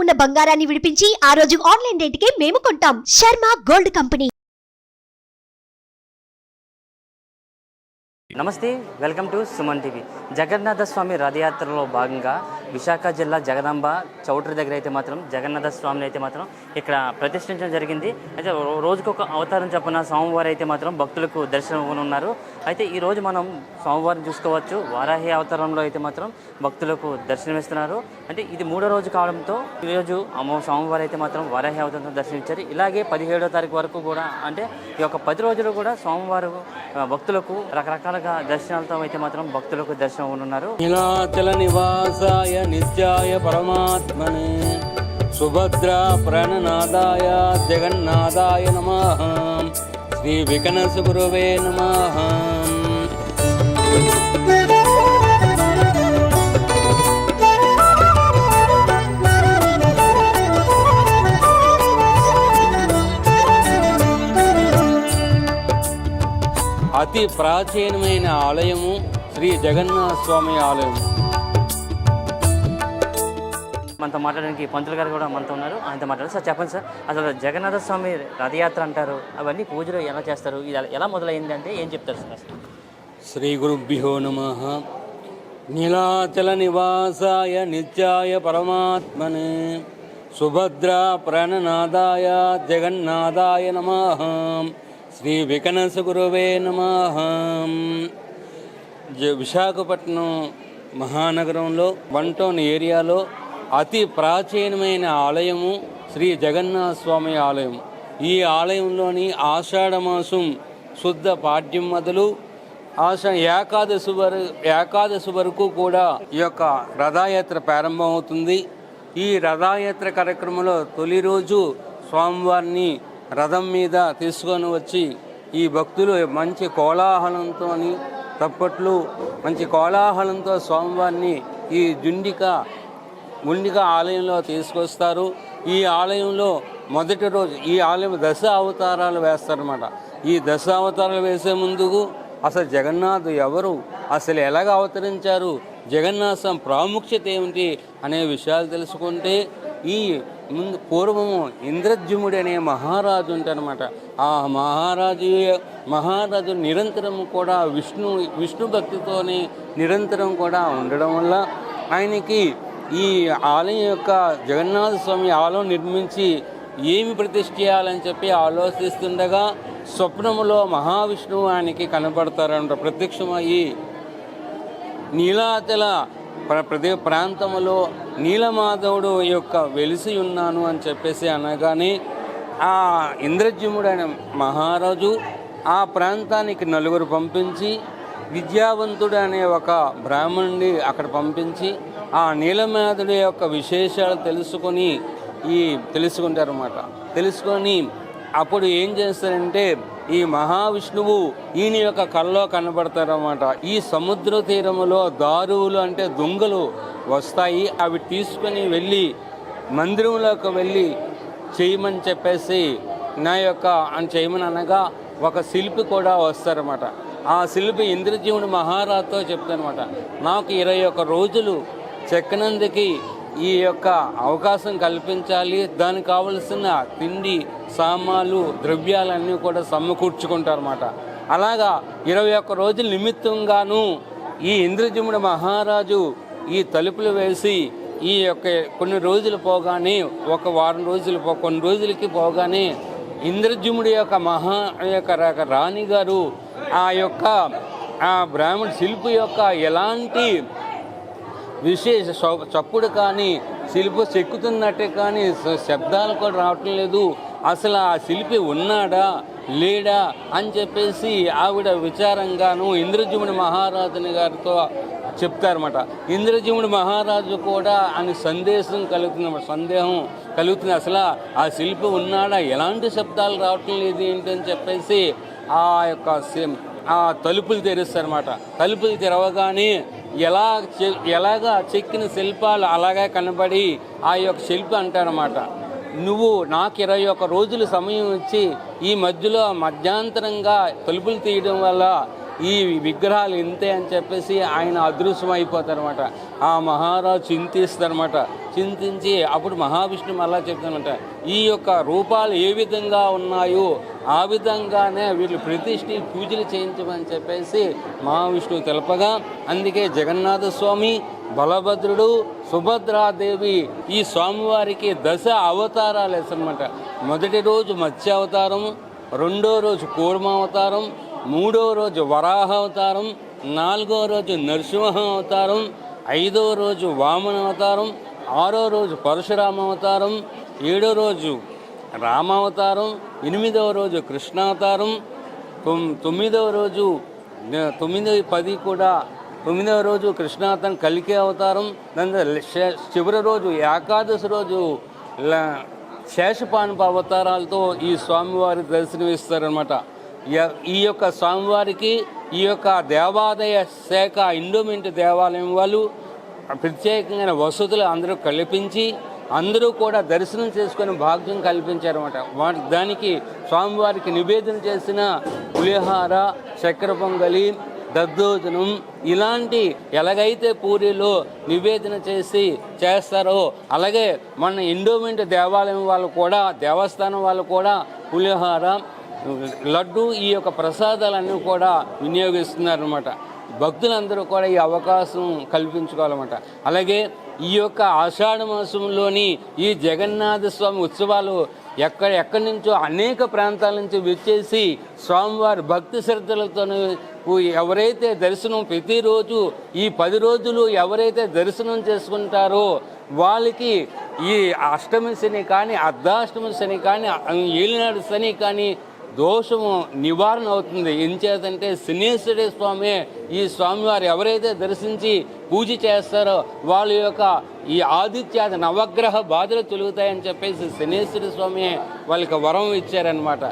ఉన్న బంగారాన్ని విడిపించి ఆ రోజు ఆన్లైన్ రేటుకే మేము కొంటాం. Sharma gold company. నమస్తే, welcome to Suman TV. Jagannatha Swami రథయాత్రలో భాగంగా విశాఖ జిల్లా జగదాంబ చౌటరి దగ్గర అయితే మాత్రం జగన్నాథ స్వామిని అయితే మాత్రం ఇక్కడ ప్రతిష్ఠించడం జరిగింది. అయితే రోజుకొక అవతారం చొప్పున స్వామివారు అయితే మాత్రం భక్తులకు దర్శనం ఇవ్వనున్నారు. అయితే ఈరోజు మనం స్వామివారిని చూసుకోవచ్చు. వారాహి అవతారంలో అయితే మాత్రం భక్తులకు దర్శనమిస్తున్నారు. అంటే ఇది 3వ రోజు కావడంతో ఈరోజు స్వామివారు అయితే మాత్రం వారాహి అవతారంతో దర్శనమిచ్చారు. ఇలాగే 17వ తారీఖు వరకు కూడా, అంటే ఈ యొక్క 10 రోజులు కూడా స్వామివారు భక్తులకు రకరకాలుగా దర్శనాలతో అయితే మాత్రం భక్తులకు దర్శనం ఉన్నారు. నీలాచల నివాసాయ నిత్యాయ పరమాత్మనే సుభద్రా ప్రాణనాదాయ జగన్నాథాయ నమః. శ్రీ వికనస గురువే నమః. అతి ప్రాచీనమైన ఆలయము శ్రీ జగన్నాథ స్వామి ఆలయం. మనతో మాట్లాడడానికి పంతులు గారు కూడా మనతో ఉన్నారు. ఆయనతో మాట్లాడారు. సార్ చెప్పండి సార్, అసలు జగన్నాథ స్వామి రథయాత్ర అంటారు, అవన్నీ పూజలు ఎలా చేస్తారు, ఇది ఎలా మొదలైంది అంటే ఏం చెప్తారు సార్ అసలు? శ్రీ గురుభ్యో నమః. నీలాచల నివాసాయ నిత్యాయ పరమాత్మనే సుభద్రా ప్రాణనాదాయ జగన్నాథాయ నమః. శ్రీ వికనస గురువే నమః. విశాఖపట్నం మహానగరంలో 1 టౌన్ ఏరియాలో అతి ప్రాచీనమైన ఆలయము శ్రీ జగన్నాథ స్వామి ఆలయం. ఈ ఆలయంలోని ఆషాఢమాసం శుద్ధ పాడ్యం మొదలు ఏకాదశి వరకు కూడా ఈ యొక్క రథయాత్ర ప్రారంభమవుతుంది. ఈ రథయాత్ర కార్యక్రమంలో తొలి రోజు స్వామివారిని రథం మీద తీసుకొని వచ్చి ఈ భక్తులు మంచి కోలాహలంతో, తప్పట్లు మంచి కోలాహలంతో స్వామివారిని ఈ గుండిక ఆలయంలో తీసుకొస్తారు. ఈ ఆలయంలో మొదటి రోజు ఈ ఆలయం 10 అవతారాలు వేస్తారన్నమాట. ఈ 10 అవతారాలు వేసే ముందుకు అసలు జగన్నాథ్ ఎవరు, అసలు ఎలాగ అవతరించారు, జగన్నాథ స్వామి ప్రాముఖ్యత ఏమిటి అనే విషయాలు తెలుసుకుంటే, ఈ పూర్వము ఇంద్రద్యుముడు అనే మహారాజు ఉంటారన్నమాట. ఆ మహారాజు నిరంతరం కూడా విష్ణు భక్తితోనే నిరంతరం కూడా ఉండడం వల్ల ఆయనకి ఈ ఆలయం యొక్క జగన్నాథ స్వామి ఆలయం నిర్మించి ఏమి ప్రతిష్ఠ చేయాలని చెప్పి ఆలోచిస్తుండగా స్వప్నములో మహావిష్ణువు ఆయనకి కనపడతారంట. ప్రత్యక్షమయ్యి నీలాచల ప్రాంతంలో నీలమాధవుడు యొక్క వెలిసి ఉన్నాను అని చెప్పేసి అనగానే ఆ ఇంద్రజ్యుముడు అనే మహారాజు ఆ ప్రాంతానికి 4 పంపించి విద్యావంతుడు అనే ఒక బ్రాహ్మణుడిని అక్కడ పంపించి ఆ నీలమాధవుడి యొక్క విశేషాలు తెలుసుకుంటారన్నమాట. తెలుసుకొని అప్పుడు ఏం చేస్తారంటే ఈ మహావిష్ణువు ఈయన యొక్క కళ్ళలో కనబడతారన్నమాట. ఈ సముద్ర తీరములో దారువులు అంటే దొంగలు వస్తాయి, అవి తీసుకొని వెళ్ళి మందిరంలోకి వెళ్ళి చేయమని చెప్పేసి అని చేయమని అనగా ఒక శిల్పి కూడా వస్తారన్నమాట. ఆ శిల్పి ఇంద్రజీవుడు మహారాజుతో చెప్తారన్నమాట, నాకు 21 రోజులు చెక్కనందుకి ఈ యొక్క అవకాశం కల్పించాలి, దానికి కావలసిన తిండి సామాన్లు ద్రవ్యాలన్నీ కూడా సమకూర్చుకుంటారన్నమాట. అలాగా 21 రోజుల నిమిత్తంగాను ఈ ఇంద్రజిముడు మహారాజు ఈ తలుపులు వేసి ఈ యొక్క కొన్ని రోజులు పోగానే, ఒక వారం రోజులు కొన్ని రోజులకి పోగానే ఇంద్రజిముడి యొక్క రాణిగారు ఆ బ్రాహ్మణ శిల్పి యొక్క ఎలాంటి విశేష చప్పుడు కానీ శిల్పి చెక్కుతున్నట్టే కానీ శబ్దాలు కూడా రావటం లేదు, అసలు ఆ శిల్పి ఉన్నాడా లేడా అని చెప్పేసి ఆవిడ విచారంగాను ఇంద్రజిముడి మహారాజుని గారితో చెప్తారన్నమాట. ఇంద్రజిముడి మహారాజు కూడా అని సందేహం కలుగుతుంది, అసలు ఆ శిల్పి ఉన్నాడా, ఎలాంటి శబ్దాలు రావటం లేదు ఏంటని చెప్పేసి ఆ తలుపులు తెరుస్తారన్నమాట. తలుపులు తెరవగానే ఎలాగా చెక్కిన శిల్పాలు అలాగే కనబడి ఆ యొక్క శిల్పి అంటారన్నమాట, నువ్వు నాకు 21 రోజులు సమయం ఇచ్చి ఈ మధ్యలో మధ్యాంతరంగా తలుపులు తీయడం వల్ల ఈ విగ్రహాలు ఇంతే అని చెప్పేసి ఆయన అదృశ్యం అయిపోతారనమాట. ఆ మహారాజు చింతిస్తారనమాట. చింతించి అప్పుడు మహావిష్ణువు అలా చెప్తానమాట, ఈ యొక్క రూపాలు ఏ విధంగా ఉన్నాయో ఆ విధంగానే వీళ్ళు ప్రతిష్ఠి పూజలు చేయించమని చెప్పేసి మహావిష్ణువు తెలపగా, అందుకే జగన్నాథ స్వామి, బలభద్రుడు, సుభద్రాదేవి ఈ స్వామివారికి 10 అవతారాలు వేసనమాట. మొదటి రోజు మత్స్య అవతారం, రెండో రోజు కూర్మ అవతారం, మూడో రోజు వరాహ అవతారం, 4వ రోజు నరసింహ అవతారం, 5వ రోజు వామన అవతారం, 6వ రోజు పరశురామ అవతారం, 7వ రోజు రామావతారం, 8వ రోజు కృష్ణావతారం, 9వ రోజు 9, 10 కూడా 9వ రోజు కృష్ణావతారం కలికి అవతారం, దాని చివరి రోజు ఏకాదశి రోజు శేషపానుప అవతారాలతో ఈ స్వామివారి దర్శనమిస్తారనమాట. ఈ యొక్క స్వామివారికి ఈ యొక్క దేవాదాయ శాఖ ఎండోమెంట్ దేవాలయం వాళ్ళు ప్రత్యేకమైన వసతులు అందరూ కల్పించి అందరూ కూడా దర్శనం చేసుకునే భాగ్యం కల్పించారన్నమాట. దానికి స్వామివారికి నివేదన చేసిన పులిహార, చక్కెర పొంగలి, దద్దోజనం ఇలాంటి ఎలాగైతే పూరిలో నివేదన చేస్తారో అలాగే మన ఎండోమెంట్ దేవాలయం వాళ్ళు కూడా, దేవస్థానం వాళ్ళు కూడా పులిహార, లడ్డు ఈ యొక్క ప్రసాదాలన్నీ కూడా వినియోగిస్తున్నారన్నమాట. భక్తులందరూ కూడా ఈ అవకాశం కల్పించుకోవాలన్నమాట. అలాగే ఈ యొక్క ఆషాఢ మాసంలోని ఈ జగన్నాథ స్వామి ఉత్సవాలు ఎక్కడి నుంచో అనేక ప్రాంతాల నుంచి వచ్చేసి స్వామివారి భక్తి శ్రద్ధలతో ఎవరైతే దర్శనం ప్రతిరోజు ఈ 10 రోజులు ఎవరైతే దర్శనం చేసుకుంటారో వాళ్ళకి ఈ అష్టమి శని కానీ, అర్ధాష్టమి శని కానీ, ఏలినాడు శని కానీ దోషము నివారణ అవుతుంది. ఎంచేతంటే శనీశ్వర స్వామి ఈ స్వామివారు ఎవరైతే దర్శించి పూజ చేస్తారో వాళ్ళ యొక్క ఈ ఆదిత్యాది నవగ్రహ బాధలు తొలుగుతాయని చెప్పేసి శనీశ్వర స్వామి వాళ్ళకి వరం ఇచ్చారనమాట.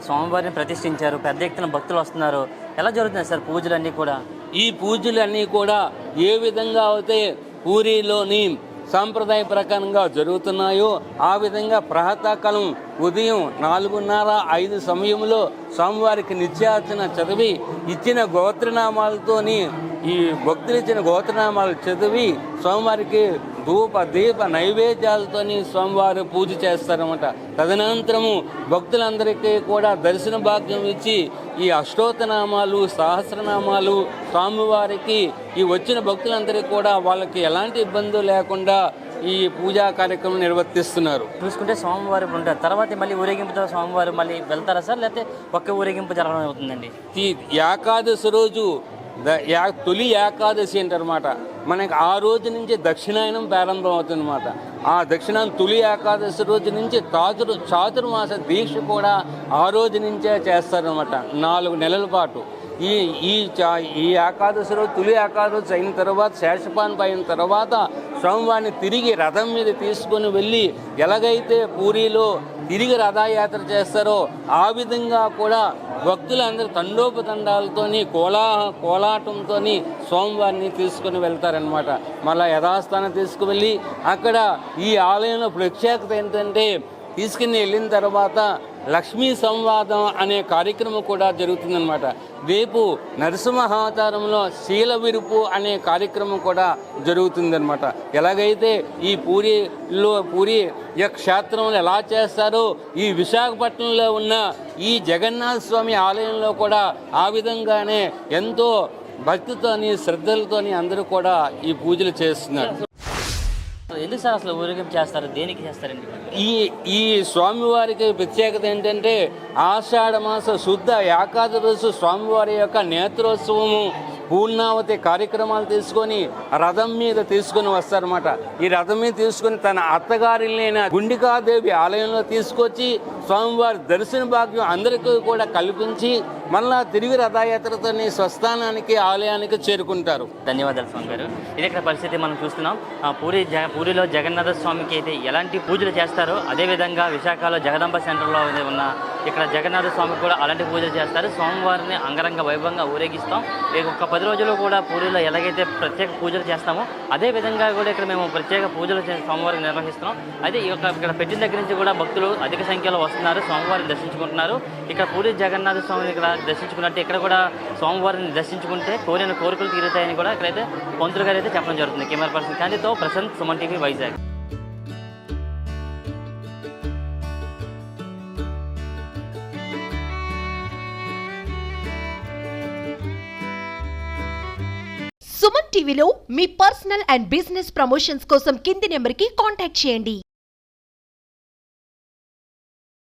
స్వామివారిని ప్రతిష్ఠించారు, పెద్ద ఎత్తున భక్తులు వస్తున్నారు. ఎలా జరుగుతున్నాయి సార్ పూజలన్నీ కూడా? ఈ పూజలన్నీ కూడా ఏ విధంగా అయితే పూరిలోని సాంప్రదాయ ప్రకారంగా జరుగుతున్నాయో ఆ విధంగా ప్రాతకాలం ఉదయం 4:30-5 సమయంలో స్వామివారికి నిత్యార్చన చదివి ఇచ్చిన గోత్రనామాలతోని ఈ భక్తులు ఇచ్చిన గోత్రనామాలు చదివి స్వామివారికి ధూప దీప నైవేద్యాలతోని స్వామివారు పూజ చేస్తారన్నమాట. తదనంతరము భక్తులందరికీ కూడా దర్శన భాగ్యం ఇచ్చి ఈ అష్టోత్తనామాలు, సహస్రనామాలు స్వామివారికి ఈ వచ్చిన భక్తులందరికీ కూడా వాళ్ళకి ఎలాంటి ఇబ్బందులు లేకుండా ఈ పూజా కార్యక్రమం నిర్వర్తిస్తున్నారు. చూసుకుంటే స్వామివారు ఉంటారు, తర్వాత మళ్ళీ ఊరేగింపుతో స్వామివారు మళ్ళీ వెళ్తారా సార్, లేకపోతే ఒక్క ఊరేగింపు జరగడం అవుతుందండి? ఈ ఏకాదశి రోజు తొలి ఏకాదశి అంటారన్నమాట. మనకి ఆ రోజు నుంచి దక్షిణాయనం ప్రారంభం అవుతుందన్నమాట. ఆ దక్షిణాయనం తొలి ఏకాదశి రోజు నుంచి చాతుర్మాస దీక్ష కూడా ఆ రోజు నుంచే చేస్తారనమాట. 4 నెలల పాటు ఈ ఏకాదశి రోజు తొలి ఏకాదశి అయిన తర్వాత, శేషపానుపు అయిన తర్వాత స్వామివారిని తిరిగి రథం మీద తీసుకొని వెళ్ళి ఎలాగైతే పూరిలో తిరిగి రథయాత్ర చేస్తారో ఆ విధంగా కూడా భక్తులందరూ తండోపతండాలతోని కోలాటంతో స్వామివారిని తీసుకుని వెళ్తారనమాట. మళ్ళీ యథాస్థానం తీసుకువెళ్ళి అక్కడ ఈ ఆలయంలో ప్రత్యేకత ఏంటంటే తీసుకుని వెళ్ళిన తర్వాత లక్ష్మీ సంవాదం అనే కార్యక్రమం కూడా జరుగుతుందన్నమాట. రేపు నరసింహావతారంలో శీల విరుపు అనే కార్యక్రమం కూడా జరుగుతుందన్నమాట. ఎలాగైతే ఈ పూరి క్షేత్రంలో ఎలా చేస్తారో ఈ విశాఖపట్నంలో ఉన్న ఈ జగన్నాథ స్వామి ఆలయంలో కూడా ఆ విధంగానే ఎంతో భక్తితోని శ్రద్ధలతోని అందరూ కూడా ఈ పూజలు చేస్తున్నారు. ఎందుకు సార్ అసలు ఊరేగింపు చేస్తారు, దేనికి చేస్తారండి? ఈ స్వామివారికి ప్రత్యేకత ఏంటంటే ఆషాఢ మాస శుద్ధ ఏకాదశి స్వామివారి యొక్క నేత్రోత్సవము పూర్ణావతి కార్యక్రమాలు తీసుకొని రథం మీద తీసుకొని వస్తారన్నమాట. ఈ రథం మీద తీసుకొని తన అత్తగారిలైన గుండికాదేవి ఆలయంలో తీసుకొచ్చి స్వామివారి దర్శన భాగ్యం అందరికీ కూడా కల్పించి మళ్ళా తిరిగి రథయాత్రతో స్వస్థానానికి ఆలయానికి చేరుకుంటారు. ధన్యవాదాలు స్వామి గారు. ఇది ఇక్కడ పరిస్థితి మనం చూస్తున్నాం. పూరిలో జగన్నాథ స్వామికి అయితే ఎలాంటి పూజలు చేస్తారో అదేవిధంగా విశాఖలో జగదంబ సెంటర్లో ఉన్న ఇక్కడ జగన్నాథ స్వామికి కూడా అలాంటి పూజలు చేస్తారు. స్వామివారిని అంగరంగ వైభవంగా ఊరేగిస్తాం. ఒక 10 రోజులు కూడా పూరిలో ఎలాగైతే ప్రత్యేక పూజలు చేస్తామో అదే విధంగా కూడా ఇక్కడ మేము ప్రత్యేక పూజలు స్వామివారికి నిర్వహిస్తున్నాం. అయితే ఇక్కడ పెట్టిన దగ్గర నుంచి కూడా భక్తులు అధిక సంఖ్యలో వస్తున్నారు, స్వామివారిని దర్శించుకుంటున్నారు. ఇక్కడ పూరి జగన్నాథ స్వామి ఇక్కడ దర్శించుకున్నట్టు ఇక్కడ కూడా స్వామివారిని దర్శించుకుంటే కోరిన కోరికలు తీరుతాయని కూడా ఇక్కడైతే పంతులు గారు అయితే చెప్పడం జరుగుతుంది. కెమెరా పర్సన్ కాంతితో ప్రశాంత్, సుమన్ టీవీ, వైజాగ్. సుమన్ టీవీలో మీ పర్సనల్ అండ్ బిజినెస్ ప్రమోషన్స్ కోసం కింది నెంబర్కి కాంటాక్ట్ చేయండి.